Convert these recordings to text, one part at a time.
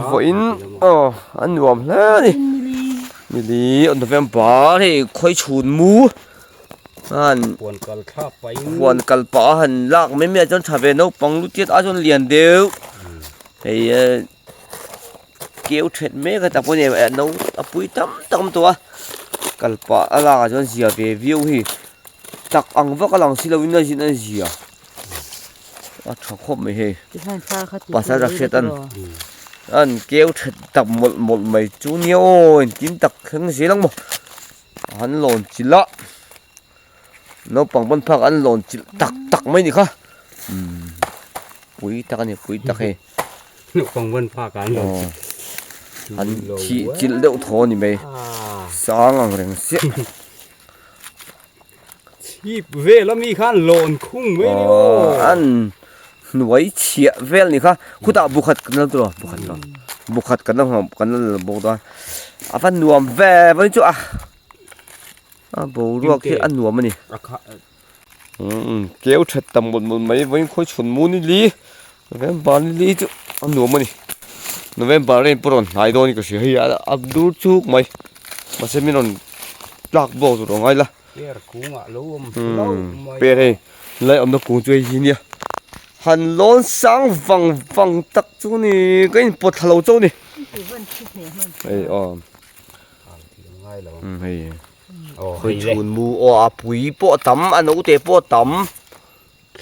vô in anh nuông lẽ đi đi anh November thì Khawichhunmu anh Huan cල් pa han lak mấy mẹ chọn thà về nấu bằng lúc tiết chọn liền đều thì kéo thịt mấy cái tập này nấu bụi tắm tua cl pa là chọn gì về view thì chắc ăn vắt cái lòng xí lâu nó gì thằng khom mày he bà sao đặc biệt anh kéo thịt tập một mấy chú nhiều chín tập không gì lắm mà hắn lồn chỉ lạ nó bằng bên phải anh lồn chỉ tắc mấy nhỉ khá quý tắc này quý tắc he nó bằng bên phải anh lồn anh chỉ đậu thô nhỉ mày sáng ngang rừng xịt chip về là mi khăn lồn khung mấy anh nuôi chia về nhỉ khá khu ta buộc hạt cái nào buộc hạt cái nào buộc đó à phần nuông về với chỗ bố ruột khi ăn nuông mà nè kéo thịt tầm một mấy với Khawichhunmu ní lý November ní lý chứ ăn nuông mà nè November này bron hai đôi cái gì hay Abdul chúc mày mà xem mình lạc bộ rồi ngay là bé này lấy ông nó cũng chơi gì nhỉ hành lon sáng vàng tắc chú nè cái bột thầu châu nè ấy hay Khawichhunmu bụi bỏ tắm anh nấu tê bỏ tắm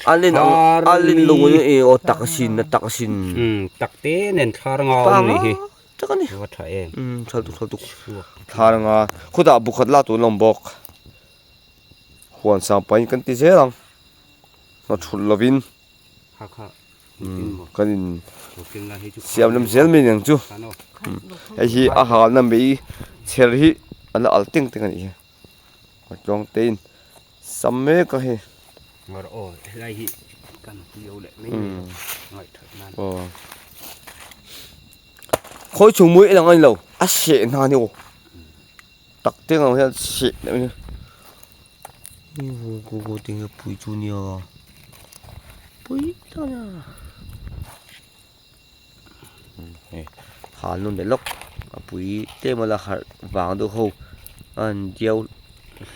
anh lên lùi tắc xin tắc té nên thar ngon này chắc anh này thật tục thar ngon khu ta buộc hạt lá tụi lòng bọc Huan sang bay cái tí dễ lắm nó chụp lovin cái gì xem làm dễ mình nhang chú cái gì hàng năm bị chơi hi anh là alting cái này trong tên sắm mấy cái gì Khawichhunmu là ngay lâu sẽ na nhiều đặc tiếng là hiện sẽ đấy cô tiếng bụi chú nhiều bụi đó nha hà luôn để lóc bụi tên mà là hạt vàng được không anh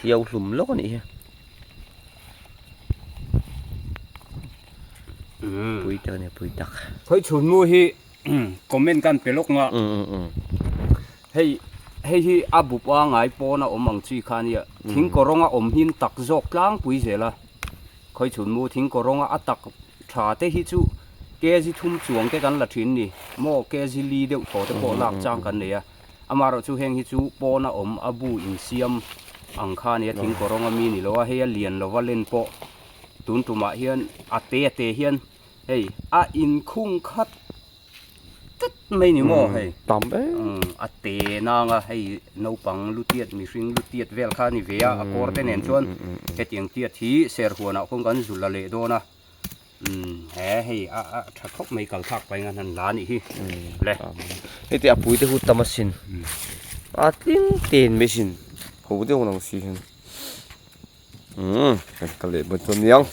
gieo lùm lóc này bụi đó này bụi đặc Khawichhunmu hi comment kan pelok nga hei hi abu pa ngai po na omang chi khania thing koronga om hin tak jok tlang pui zela Khawichhunmu thing koronga atak tha te hi chu ke ji thum chuang te kan la thin ni mo ke ji li deuh tho te po lak chang kan ne amaro chu heng hi chu po na om abu in siam ang khania thing koronga mi ni lo he lian lo valen po tun tuma hian ate hian hei a in khung khat mấy nhiều mò hay tắm đấy tê na nga hay nấu bằng lút tiệt mì sinh lút tiệt vel khan ni về à cor tên nền chuan cái tiếng tiệt thì ser huan nào không cần dùng là lệ đô na hay thật khóc mấy cầu thác bay ngan lá nị hi lệ cái tiệt bụi thì hút tâm xin tiếng tiền mấy xin hút thì không xin cái lệ bớt tuần nhang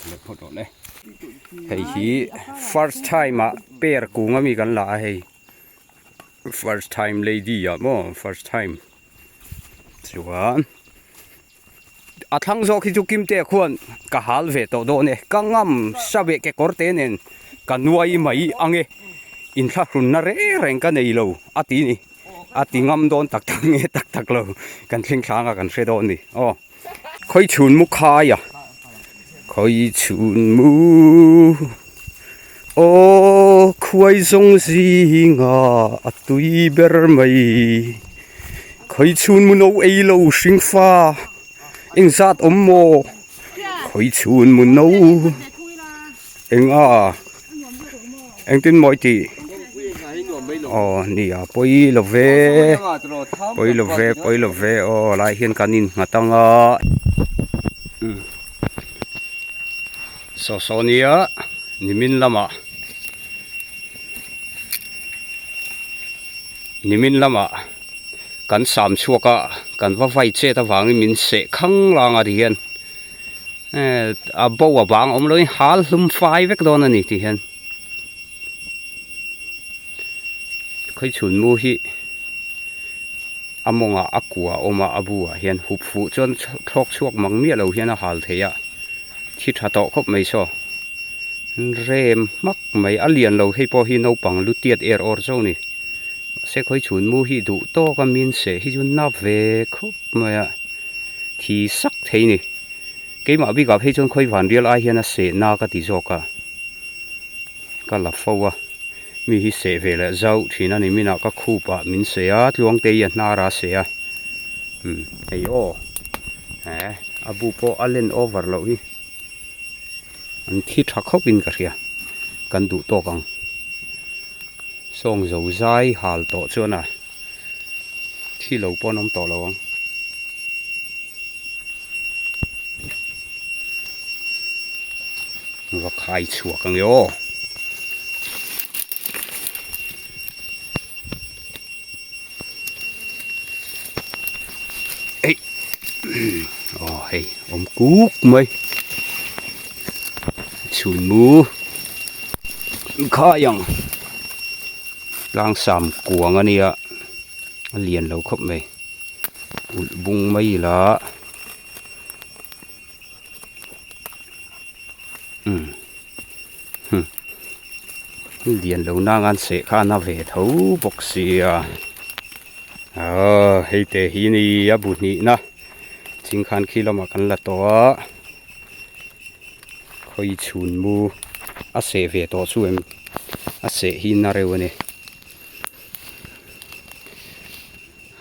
hay hi first time mà pair cũng ngắm mi gan lá hay first time lady à mo first time chuan thang zo khi chu kim te khuan ka hal ve to do ne ka ngam sa ve ke korte nen ka nuai mai ange in tha hrun na re reng ka nei lo ati ni ati ngam don tak nge tak lo kan thing thanga kan hre do ni Khawichhunmu khai à Khawichhunmu Khuai song si nga tui ber mai Khawichhunmu no ei lo sing fa eng zat mo Khawichhunmu no eng eng tin moi ti ni poi lo ve lai hian kanin ngatanga sonia nimin lama kan sam chuaka kan va vai che ta wangi min se khang langa ri hian a bo awang om loi hal hlum fai vek don ani ti hian khoi chun mu hi amonga akua oma abua hian hup fu chon thlok chuak mang mi lo hian a hal theya thi tha to khop mai so rem mak mai alian lo hei po hi no pang lutiat er or zo ni se khoi chun mu hi du to ka min se hi jun na ve khop maya thi sak thei ni ke ma bi ga phei chon khoi van rial a hian a se na ka ti zo ka la fowa mi hi se ve la zau thina ni mina ka khu pa min se a tluang te ya na ra se a ei o abu po allen over lo hi an thi tha khop in ka ria kan du to kang song zo zai hal to chona thi lo ponom to lo wa khai chuak ang yo ei hey cút mày chun mu khá yang lang sam cuồng anh ạ liền lâu khóc mày bung mây lá liền lâu nang ăn sẽ khá na về thấu bọc xì hay tệ hi ni à bụt nhị na chính khăn khi lo mà cần là to khơi chun mu à sẽ về to chú em à sẽ hi na rồi nè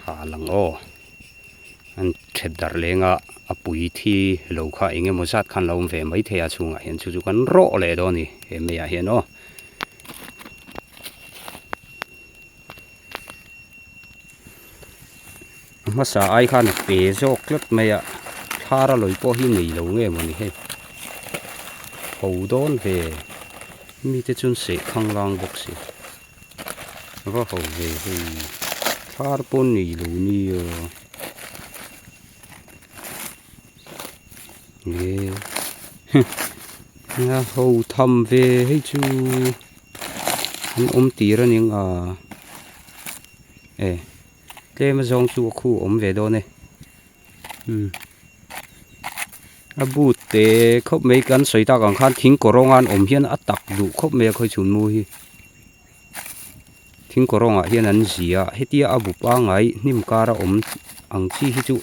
hà lăng ô anh chết dar lên à bụi thì lâu khá anh em một sát khăn lâu về mấy thề chung à hiện chú cần rõ lệ đó nè em mày hiện nó mà sao ai khăn bể rốt lắm mày ạ thà ra lối po hi nghỉ lâu nghe mà nè hậu đón về mi tới chun sẽ khăng lang bốc xì và hậu về thì thà po nghỉ lâu nè nghe hậu thầm về hay chú tí ra những thế mà giống chú khu về đó này bút tế khóc mấy cắn sấy ta càng khăn thính cổ rong an hiên ắt tặc dụ khóc mẹ khơi chun mu hi thính cổ rong hiên ăn gì hết tia abu pa ngay nim cara ang chi hi chú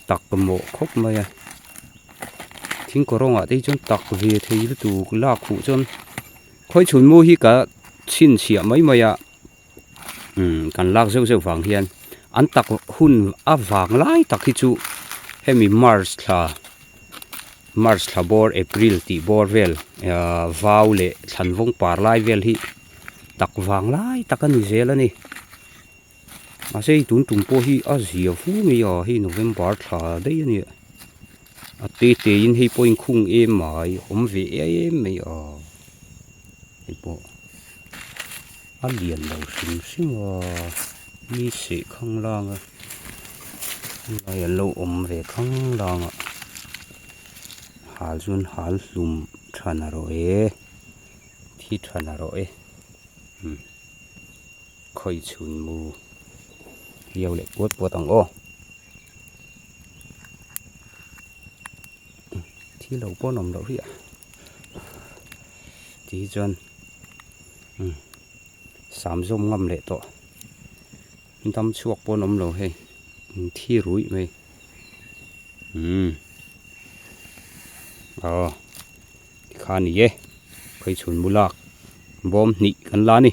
tặc mộ khóc mẹ thính cổ rong đây chun tặc về thì tụ la khu chun khơi chun mu hi cả xin xỉa mấy mày cần lạc dâu dâu vàng hiền ăn tặc hun vàng lái tặc hi chú hemi March la bor April ti bor vel vào lệ thằng vong par lai vel hi tặc vàng lái tặc anh zel ani mà sei tun tum po hi a zia fu mi hi November thla đây ani tê in hi point khung em mai về em mi hi po liền đầu xin mi sẽ không lang này lâu về không lang hal jun hal lum thana rồi thi thana rồi khơi chun mu yêu lệ bốt tầng ô thi lâu bó nằm đâu vậy thi chân sám rôm ngâm lệ to tâm chuộc bó nằm đâu hay thi rủi mày khá nỉ khơi chun mu lạc bom nị gần lá nỉ